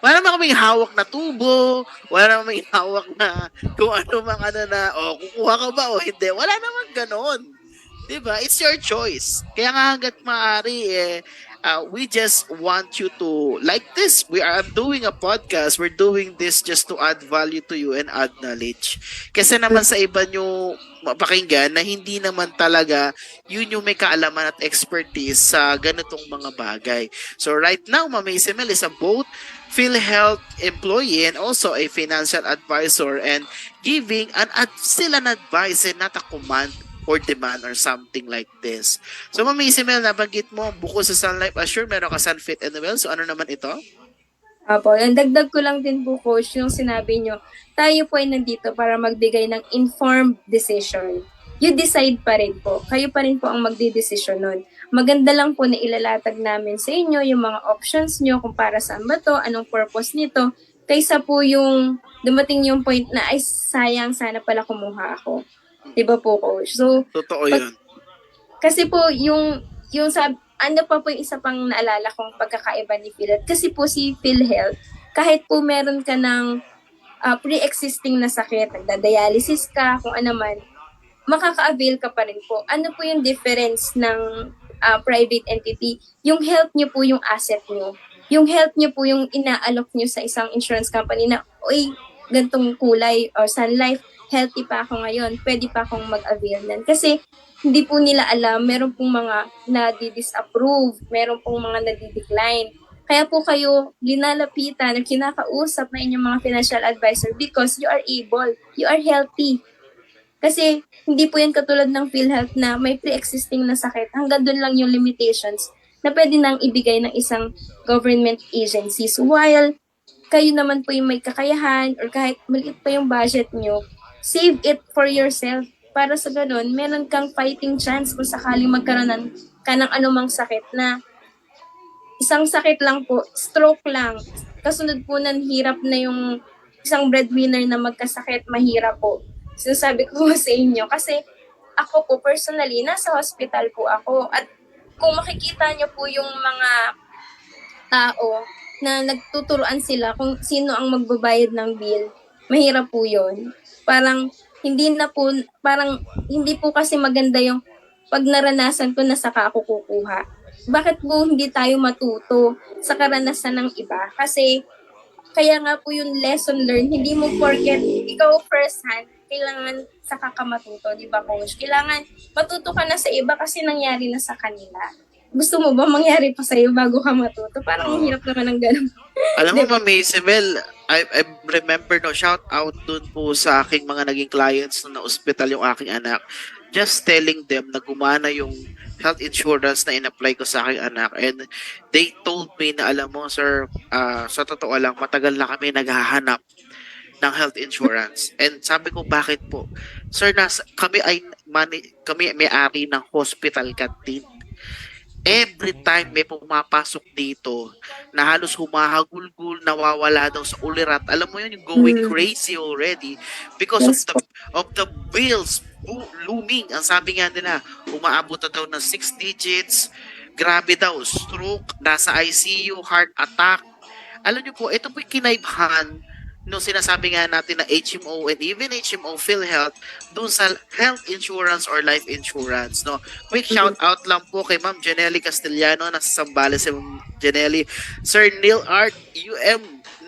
Wala namang kaming hawak na tubo, wala namang kaming hawak na kung ano mang ano na, kukuha ka ba o hindi. Wala namang ganun. Diba? It's your choice. Kaya nga hanggat maaari we just want you to like this. I'm doing a podcast. We're doing this just to add value to you and add knowledge. Kasi naman sa iba nyo mapakinggan na hindi naman talaga yun yung may kaalaman at expertise sa ganitong mga bagay. So right now, Ma'am Isimel is a both PhilHealth employee and also a financial advisor and giving still an advice and not a command or demand or something like this. So, Ma'am Isimel, nabanggit mo, bukod sa Sun Life Assure, meron ka Sunfit and Well. So, ano naman ito? Apo, ang dagdag ko lang din po, Coach, yung sinabi nyo, tayo po ay nandito para magbigay ng informed decision. You decide pa rin po. Kayo pa rin po ang magdidesisyon nun. Maganda lang po na ilalatag namin sa inyo yung mga options nyo kung para saan ba to, anong purpose nito, kaysa po yung dumating yung point na, ay sayang, sana pala kumuha ako. Diba po, Coach? So, totoo yun. Kasi po, yung ano pa po yung isa pang naalala kong pagkakaiba ni PhilHealth. Kasi po si PhilHealth, kahit po meron ka ng pre-existing na sakit, nagda-dialysis ka, kung ano man, makaka-avail ka pa rin po. Ano po yung difference ng private entity? Yung health nyo po yung asset nyo. Yung health nyo po yung inaalok nyo sa isang insurance company na, uy, gantong kulay or Sun Life, healthy pa ako ngayon, pwede pa akong mag-avail nan. Kasi hindi po nila alam, meron pong mga nadi-disapprove, meron pong mga nadi-decline. Kaya po kayo linalapitan at kinakausap na inyong mga financial advisor because you are able, you are healthy. Kasi hindi po yan katulad ng PhilHealth na may pre-existing na sakit. Hanggang doon lang yung limitations na pwede nang ibigay ng isang government agencies. While kayo naman po yung may kakayahan or kahit maliit pa yung budget nyo, save it for yourself. Para sa ganun, meron kang fighting chance kung sakaling magkaroon ka ng anumang sakit na isang sakit lang po, stroke lang. Kasunod po ng hirap na yung isang breadwinner na magkasakit, mahirap po. Sinasabi ko sa inyo kasi ako po personally, nasa hospital po ako at kung makikita nyo po yung mga tao na nagtuturuan sila kung sino ang magbabayad ng bill, mahirap po yun. Parang hindi po kasi maganda yung pag naranasan ko na saka ako kukuha. Bakit po hindi tayo matuto sa karanasan ng iba? Kasi kaya nga po yung lesson learned, hindi mo porket ikaw first hand, kailangan saka ka matuto, di ba, Coach? Kailangan matuto ka na sa iba kasi nangyari na sa kanila. Gusto mo ba mangyari pa sa'yo bago ka matuto? Parang hirap naman ng ganun. Alam mo, Ma'am Isabel, I remember, no, shout out dun po sa aking mga naging clients na na-hospital yung aking anak. Just telling them na gumana yung health insurance na in-apply ko sa aking anak. And they told me na, alam mo, sir, sa totoo lang, matagal na kami naghahanap ng health insurance. And sabi ko, bakit po? Sir, kami may-ari ng hospital canteen. Every time may pumapasok dito na halos humahagulgul, nawawala daw sa ulirat. Alam mo yun, yung going crazy already because Yes, of the bills looming. Ang sabi nga nila, umaabot na daw ng 6 digits. Grabe daw, stroke, nasa ICU, heart attack. Alam niyo po, ito po yung kinaibhan nung sinasabi nga natin na HMO and even HMO PhilHealth doon sa health insurance or life insurance, no? Quick shout out lang po kay Ma'am Janely Castellano, nasa Sambales si Ma'am Janely. Sir Neil Art,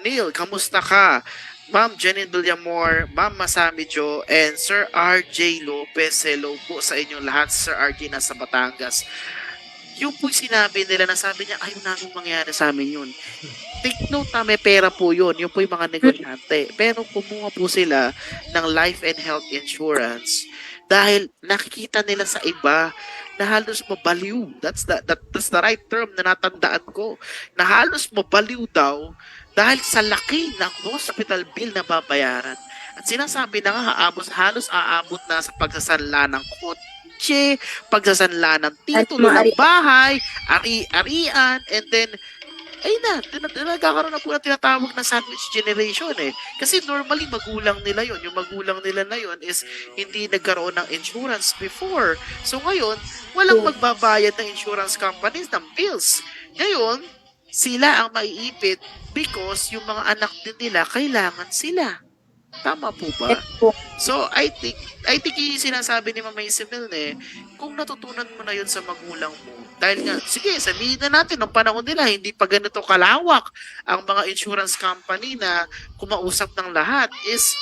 Neil, kamusta ka? Ma'am Janine Villamor, Ma'am Masami Jo, and Sir RJ Lopez, hello po sa inyong lahat. Sir RJ nasa Batangas. Yung po sinabi nila na sabi niya, ayaw namin mangyari sa amin yun. Take note na may pera po yun. Yung po yung mga negosyante. Pero kumuha po sila ng life and health insurance dahil nakikita nila sa iba na halos mabaliw. That's the right term na natandaan ko. Na halos mabaliw daw dahil sa laki ng hospital bill na babayaran. At sinasabi na nga, halos aabot na sa pagsasanla ng kotse, pagsasanla ng At titulo ng maaari bahay, ari-arian, and then ay na, nagkakaroon na po na tinatawag na sandwich generation eh. Kasi normally magulang nila yon. Yung magulang nila na yon is hindi nagkaroon ng insurance before. So ngayon, walang po. magbabayad ng insurance companies ng bills. Ngayon, sila ang maiipit because yung mga anak din nila kailangan sila. Tama po ba? Yes po. So, I think yung sinasabi ni Mama Isabel eh, kung natutunan mo na yun sa magulang mo, dahil nga, sige, sabihin na natin, nung panahon nila, hindi pa ganito kalawak ang mga insurance company na kumausap ng lahat is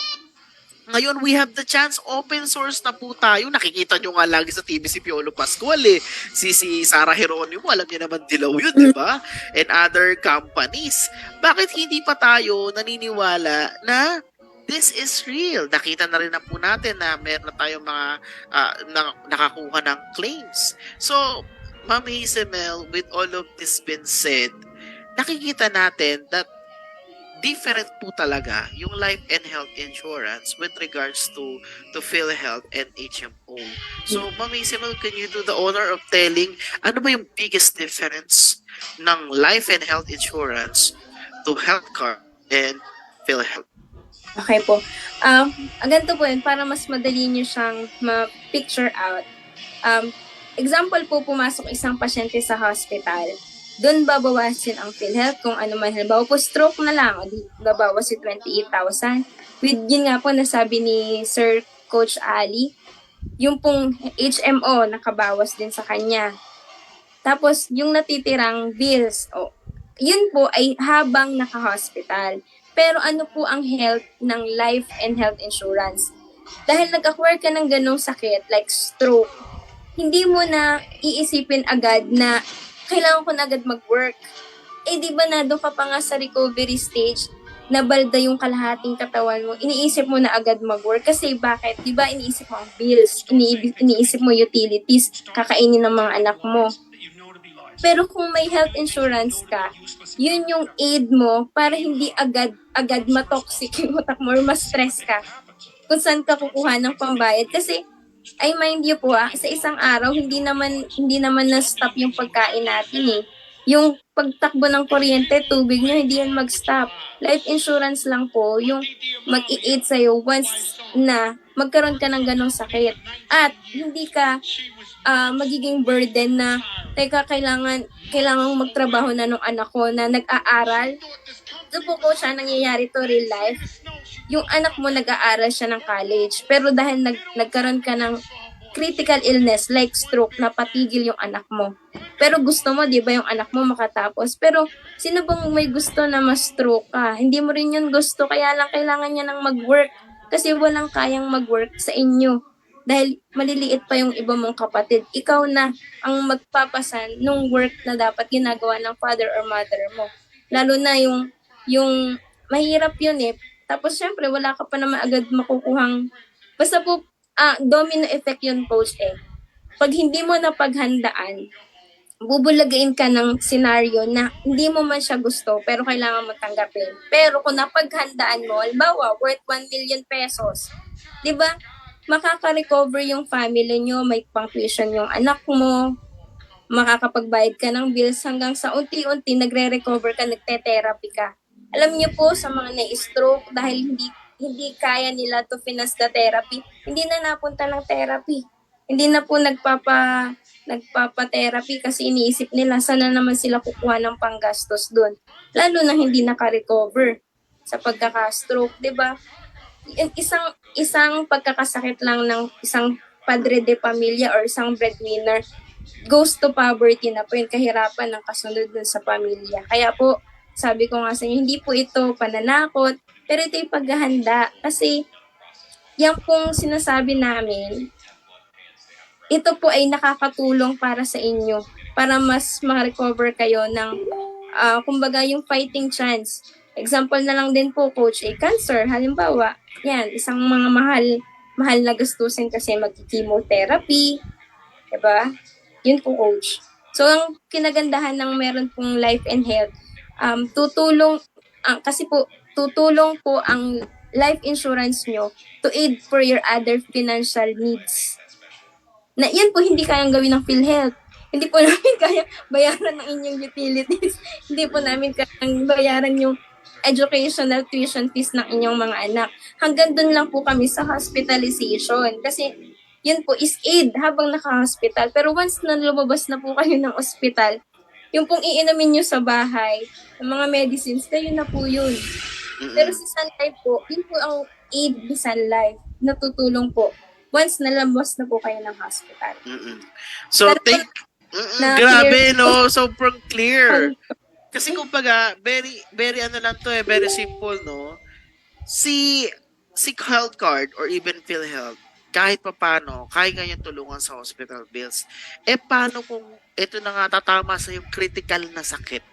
ngayon, we have the chance, open source na po tayo. Nakikita nyo nga lagi sa TV si Piolo Pascual eh. Si Sarah Geronimo, alam niya naman dilaw yun, di ba? And other companies. Bakit hindi pa tayo naniniwala na this is real? Nakita na rin na po natin na meron na tayong mga nakakuha ng claims. So, Ma'am Hazel, with all of this been said, nakikita natin that different po talaga yung life and health insurance with regards to PhilHealth and HMO. So, Ma'am Isabel, can you do the honor of telling ano ba yung biggest difference ng life and health insurance to health card and PhilHealth? Okay po. Ganito po yun, para mas madali nyo siyang ma-picture out. Example po, pumasok isang pasyente sa hospital. Doon babawasin ang PhilHealth kung ano man. Halimbawa po, stroke na lang. O di, babawas si 28,000. With yun nga po, nasabi ni Sir Coach Ali, yung pong HMO, nakabawas din sa kanya. Tapos, yung natitirang bills, yun po ay habang naka-hospital. Pero ano po ang health ng life and health insurance? Dahil nag-acquire ka ng ganong sakit, like stroke, hindi mo na iisipin agad na kailangan ko na agad mag-work. Di ba na doon ka pa nga sa recovery stage, nabalda yung kalahating katawan mo, iniisip mo na agad mag-work. Kasi bakit? Di ba iniisip mo ang bills, iniisip mo utilities, kakainin ng mga anak mo. Pero kung may health insurance ka, yun yung aid mo para hindi agad matoxic yung utak mo or ma-stress ka kung saan ka kukuha ng pambayad. Kasi I mind you po sa isang araw hindi naman na-stop yung pagkain natin eh. Yung pagtakbo ng kuryente, tubig nyo, hindi yan mag-stop. Life insurance lang po yung mag-i-aid sa'yo once na magkaroon ka ng ganong sakit. At hindi ka magiging burden na teka, kailangan magtrabaho na nung anak ko na nag-aaral. Ito po siya nangyayari to real life. Yung anak mo nag-aaral siya ng college, pero dahil nagkaroon ka ng critical illness like stroke, napatigil yung anak mo. Pero gusto mo, di ba, yung anak mo makatapos? Pero sino bang may gusto na ma-stroke ka? Hindi mo rin yun gusto, kaya lang kailangan niya ng mag-work kasi walang kayang mag-work sa inyo. Dahil maliliit pa yung iba mong kapatid. Ikaw na ang magpapasan nung work na dapat ginagawa ng father or mother mo. Lalo na yung mahirap yun eh. Tapos syempre, wala ka pa naman agad makukuhang, basta po, domino effect yun, coach eh. Pag hindi mo na paghandaan, bubulagain ka ng scenario na hindi mo man siya gusto, pero kailangan mo tanggapin. Pero kung napaghandaan mo, halimbawa, worth 1 million pesos, di ba? Makaka-recover yung family nyo, may pang-tuition yung anak mo, makakapagbayad ka ng bills hanggang sa unti-unti nagre-recover ka, nagte-therapy ka. Alam niyo po sa mga na-stroke dahil hindi kaya nila to finance the therapy, hindi na napunta ng therapy. Hindi na po nagpapa-therapy kasi iniisip nila sana naman sila kukuha ng panggastos doon. Lalo na hindi naka-recover sa pagkaka-stroke, 'di ba? Isang pagkakasakit lang ng isang padre de pamilya or isang breadwinner goes to poverty na po yung kahirapan ng kasunod dun sa pamilya. Kaya po, sabi ko nga sa inyo, hindi po ito pananakot, pero ito yung paghahanda. Kasi, yung pong sinasabi namin, ito po ay nakakatulong para sa inyo, para mas ma-recover kayo ng, kumbaga, yung fighting chance. Example na lang din po, coach, cancer. Halimbawa, yan, isang mga mahal na gastusin kasi mag-chemotherapy, diba? Yun po, coach. So, ang kinagandahan ng meron pong life and health, tutulong po ang life insurance nyo to aid for your other financial needs. Na yan po hindi kayang gawin ng PhilHealth. Hindi po namin kaya bayaran ng inyong utilities. Hindi po namin kayang bayaran yung educational tuition fees ng inyong mga anak. Hanggang dun lang po kami sa hospitalization. Kasi yun po is aid habang naka-hospital. Pero once na lumabas na po kayo ng ospital, yung pong iinumin nyo sa bahay, ng mga medicines, kayo na po yun. Pero sa Sun Life po, yun po ang aid ni Sun Life. Natutulong po once nalabas na po kayo ng hospital. So, Pero grabe, no? Sobrang clear. Kasi kumbaga, very ano lang to very simple, no? Si health card or even PhilHealth, kahit papano, kaya ganyan tulungan sa hospital bills. Paano kung ito na nga tatama sa yung critical na sakit?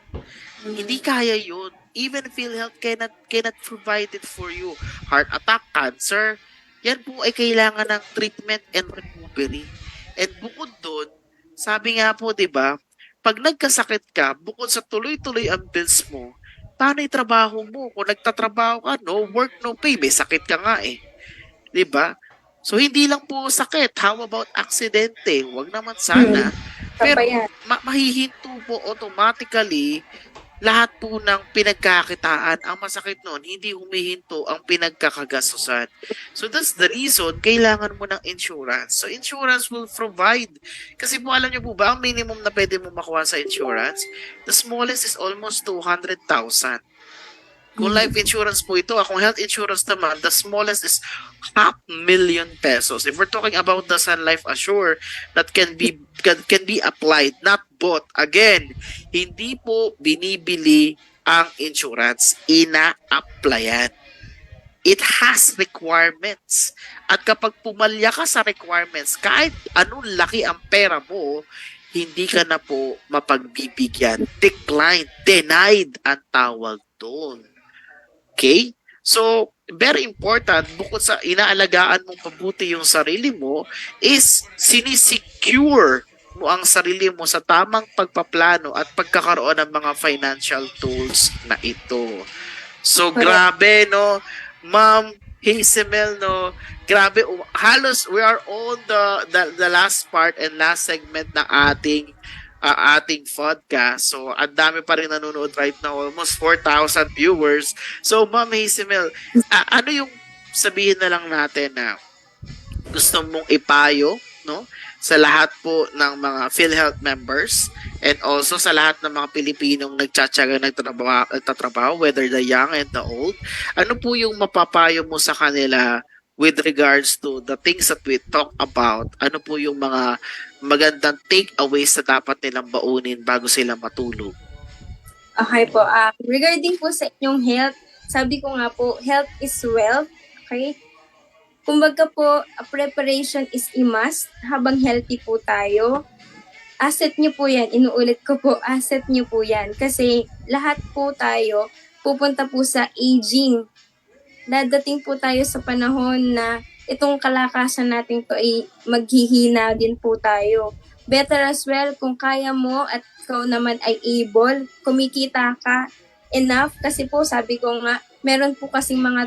Hindi kaya yun. Even PhilHealth cannot provide it for you. Heart attack, cancer, yan po ay kailangan ng treatment and recovery. And bukod doon, sabi nga po, di ba, pag nagkasakit ka, bukod sa tuloy-tuloy ang bills mo, paano yung trabaho mo? Kung nagtatrabaho ka, no work, no pay, may sakit ka nga eh. Di ba? So, hindi lang po sakit. How about aksidente? Huwag naman sana. Pero mahihinto po automatically lahat po ng pinagkakitaan. Ang masakit nun, hindi humihinto ang pinagkakagastusan. So that's the reason, kailangan mo ng insurance. So insurance will provide. Kasi po alam niyo po ba, ang minimum na pwede mo makuha sa insurance, the smallest is almost 200,000. Kung life insurance po ito, kung health insurance naman, the smallest is 500,000 pesos. If we're talking about the Sun Life Assure, that can be applied, not bought. Again, hindi po binibili ang insurance, ina-applyan. It has requirements. At kapag pumalya ka sa requirements, kahit anong laki ang pera mo, hindi ka na po mapagbibigyan. Declined, denied ang tawag doon. Okay? So, very important, bukod sa inaalagaan mong mabuti yung sarili mo, is sinisecure mo ang sarili mo sa tamang pagpaplano at pagkakaroon ng mga financial tools na ito. So, grabe, no? Ma'am Hazel, no? Grabe, halos we are on the last part and last segment ng ating podcast. So, ang dami pa rin nanonood right now. Almost 4,000 viewers. So, Ma'am Hazel, ano yung sabihin na lang natin na gusto mong ipayo, no? Sa lahat po ng mga PhilHealth members and also sa lahat ng mga Pilipinong nagtsatsaga nagtatrabaho, whether the young and the old. Ano po yung mapapayo mo sa kanila with regards to the things that we talk about? Ano po yung mga magandang takeaways na dapat nilang baunin bago sila matulog? Okay po. Regarding po sa inyong health, sabi ko nga po, health is wealth. Okay? Kumbaga po, preparation is a must habang healthy po tayo. Asset nyo po yan. Inuulit ko po, asset nyo po yan. Kasi lahat po tayo pupunta po sa aging. Dadating po tayo sa panahon na itong kalakasan natin to ay maghihina din po tayo. Better as well kung kaya mo at ikaw naman ay able, kumikita ka enough. Kasi po sabi ko nga, meron po kasing mga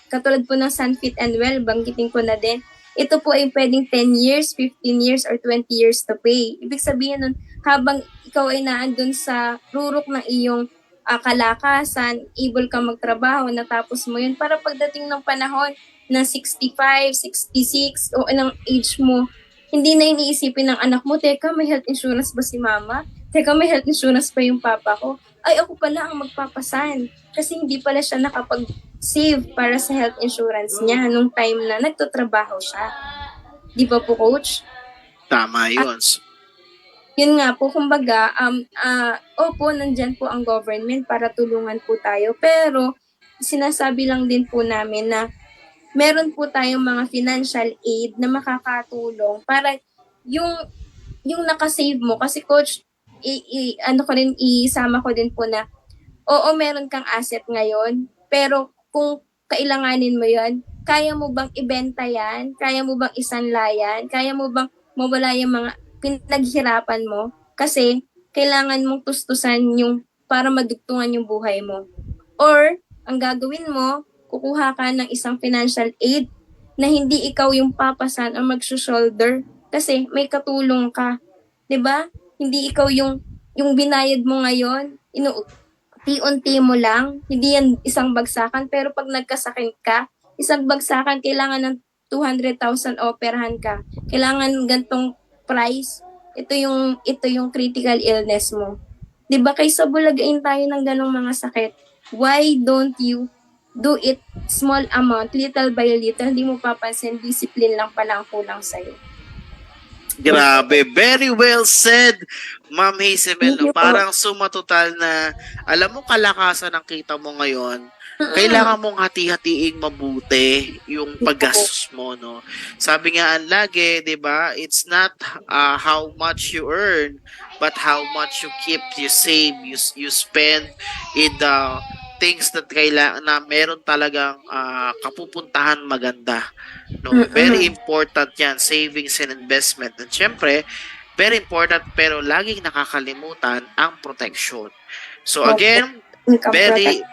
katulad po ng Sunfit and Well, banggitin ko na din. Ito po ay pwedeng 10 years, 15 years, or 20 years to pay. Ibig sabihin nun, habang ikaw ay naandun sa rurok ng iyong kalakasan, able ka magtrabaho, natapos mo yun, para pagdating ng panahon na 65, 66, o anong age mo, hindi na iniisipin ng anak mo, teka, may health insurance ba si mama? Teka, may health insurance pa yung papa ko? Ay, ako pala ang magpapasan. Kasi hindi pala siya nakapag-save para sa health insurance niya nung time na nagtatrabaho siya. Di ba po, Coach? Tama yun. Yun nga po, kumbaga, opo, nandyan po ang government para tulungan po tayo. Pero, sinasabi lang din po namin na meron po tayong mga financial aid na makakatulong para yung nakasave mo. Kasi Coach, isama ko din po na, oo, meron kang asset ngayon, pero kung kailanganin mo yon, kaya mo bang ibenta yan? Kaya mo bang isanla yan? Kaya mo bang mawala yung mga pinaghirapan mo? Kasi kailangan mong tustusan yung para madugtungan yung buhay mo. Or, ang gagawin mo, kukuha ka ng isang financial aid na hindi ikaw yung papasan o mag-shoulder kasi may katulong ka. 'Di ba? Hindi ikaw yung binayad mo ngayon, unti-unti mo lang, hindi yan isang bagsakan, pero pag nagkasakit ka, isang bagsakan, kailangan ng 200,000 operahan ka. Kailangan gantong price. Ito yung critical illness mo. 'Di ba kaysa bulagain tayo ng ganong mga sakit? Why don't you do it small amount, little by little, hindi mo papansin, discipline lang pala ang kulang sa'yo. Grabe, very well said, Ma'am Hazel. Thank No? you po. Parang sumatotal na, alam mo, kalakasan ng kita mo ngayon, kailangan mong hati-hatiin mabuti yung paggastos mo, no? Sabi nga lagi, 'di ba? It's not how much you earn, but how much you keep, you save, you spend in the things that kailangan na meron talagang kapupuntahan maganda, no? Very important 'yan, savings and investment. And syempre, very important, pero laging nakakalimutan ang protection. So again,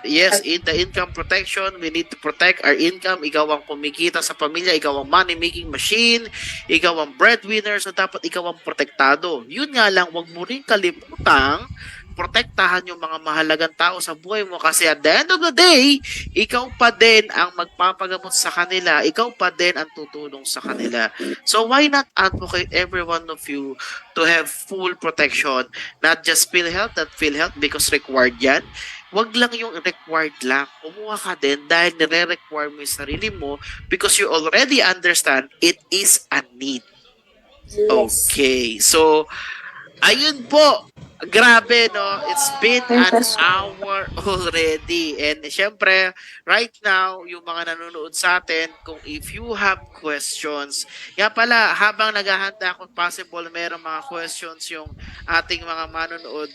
yes, in the income protection, we need to protect our income. Ikaw ang kumikita sa pamilya, ikaw ang money-making machine, ikaw ang breadwinner, so dapat ikaw ang protektado. Yun nga lang, wag mo rin kalimutang protektahan yung mga mahalagang tao sa buhay mo kasi at the end of the day, ikaw pa din ang magpapagamot sa kanila, ikaw pa din ang tutulong sa kanila. So why not advocate every one of you to have full protection, not just PhilHealth, not PhilHealth because required yan. Wag lang yung required lang. Kumuha ka din dahil nire-require mo yung sarili mo because you already understand it is a need. Yes. Okay. So, ayun po. Grabe, no? It's been an hour already. And syempre, right now, yung mga nanonood sa atin, kung if you have questions, yan pala, habang naghahanda kung possible, meron mga questions yung ating mga manonood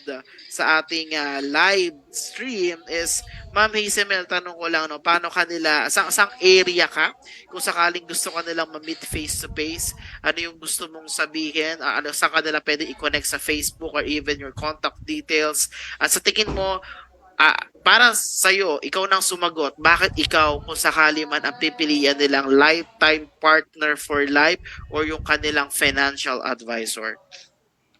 sa ating live stream is, Ma'am Hazel, tanong ko lang, no, paano kanila, sang area ka? Kung sakaling gusto ka nilang ma-meet face-to-face, ano yung gusto mong sabihin, ano saan ka nila pwede i-connect sa Facebook or even your contact details. At sa tingin mo, para sa'yo, ikaw nang sumagot, bakit ikaw kung sakali man ang pipilian nilang lifetime partner for life or yung kanilang financial advisor?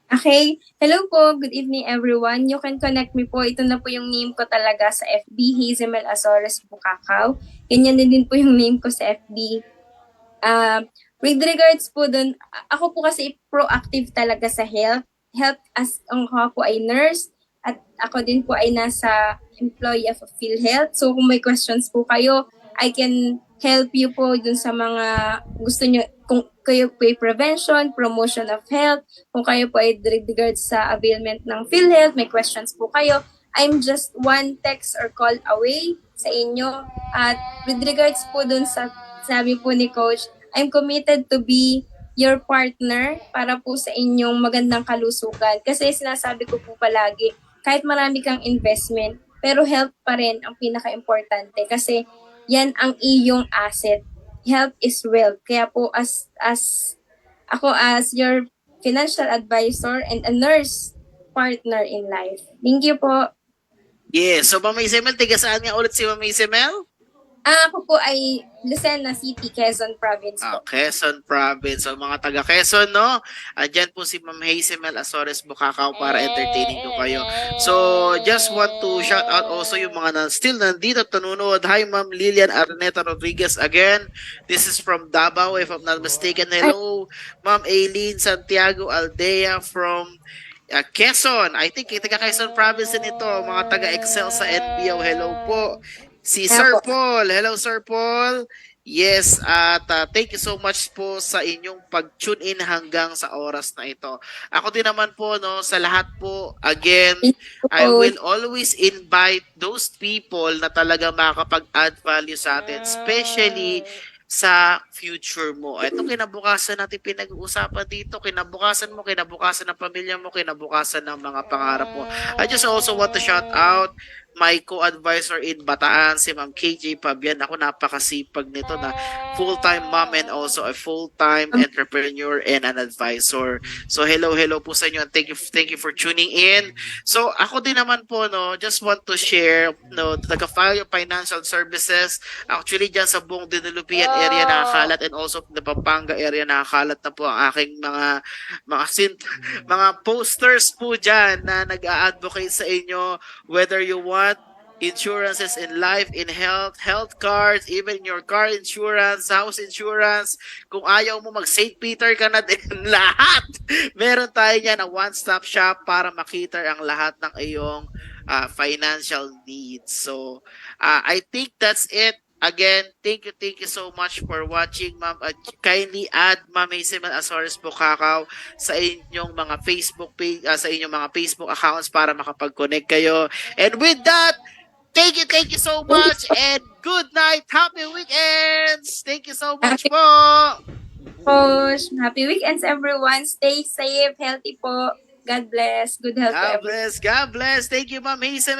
Okay. Hello po. Good evening, everyone. You can connect me po. Ito na po yung name ko talaga sa FB, Hazel Azores Bukakaw. Ganyan din po yung name ko sa FB. With regards po dun, ako po kasi proactive talaga sa health. Health as ang ako po ay nurse at ako din po ay nasa employee of PhilHealth. So kung may questions po kayo, I can help you po dun sa mga gusto nyo, kung kayo po ay prevention, promotion of health, kung kayo po ay regards sa availment ng PhilHealth, may questions po kayo, I'm just one text or call away sa inyo. At with regards po dun sa sabi po ni Coach, I'm committed to be your partner para po sa inyong magandang kalusugan. Kasi sinasabi ko po palagi, kahit marami kang investment, pero health pa rin ang pinaka-importante. Kasi yan ang iyong asset. Health is wealth. Kaya po as ako as your financial advisor and a nurse partner in life. Thank you po. Yes. So, Ma'am Hazel, tiga saan nga ulit si Ma'am Hazel? Ako po ay Lucena City, Quezon Province po. Quezon Province. So, mga taga Quezon, no? Andyan po si Ma'am Hazel Azores Bukakaw para entertaining ko kayo. So, just want to shout out also yung mga still nandito tanunod. Hi, Ma'am Lilian Arneta Rodriguez again. This is from Davao, if I'm not mistaken. Hello, Ma'am Aileen Santiago Aldea from Quezon. I think taga Quezon Province din ito. Mga taga Excel sa NBO. Hello po. Si Sir Paul. Hello, Sir Paul. Yes, at thank you so much po sa inyong pag-tune in hanggang sa oras na ito. Ako din naman po, no, sa lahat po, again, I will always invite those people na talaga makakapag-add value sa atin, especially sa future mo. Ito kinabukasan natin pinag-uusapan dito, kinabukasan mo, kinabukasan ng pamilya mo, kinabukasan ng mga pangarap mo. I just also want to shout out my co-advisor in Bataan, si Ma'am KJ Pabian. Ako napakasipag nito na full-time mom and also a full-time entrepreneur and an advisor. So hello po sa inyo and thank you for tuning in. So ako din naman po no, just want to share no, taga-file yung financial services. Actually dyan sa buong Dinulupian area nakakalat and also the Pampanga area nakakalat na po ang aking mga posters po dyan na nag-a-advocate sa inyo whether you want insurances in life, in health, health cards, even your car insurance, house insurance. Kung ayaw mo mag-St. Peter ka na din, lahat. Meron tayo yan, a one-stop shop para makita ang lahat ng iyong financial needs. So, I think that's it. Again, thank you so much for watching, ma'am. Kindly add Ma'am Hazelman Azores Bukakaw sa inyong mga Facebook page, sa inyong mga Facebook accounts para makapag-connect kayo. And with that, thank you so much and good night. Happy weekends. Thank you so much po. Coach, happy weekends everyone. Stay safe, healthy po. God bless. Good health to everyone. God bless. Thank you, Ma'am Hazelman.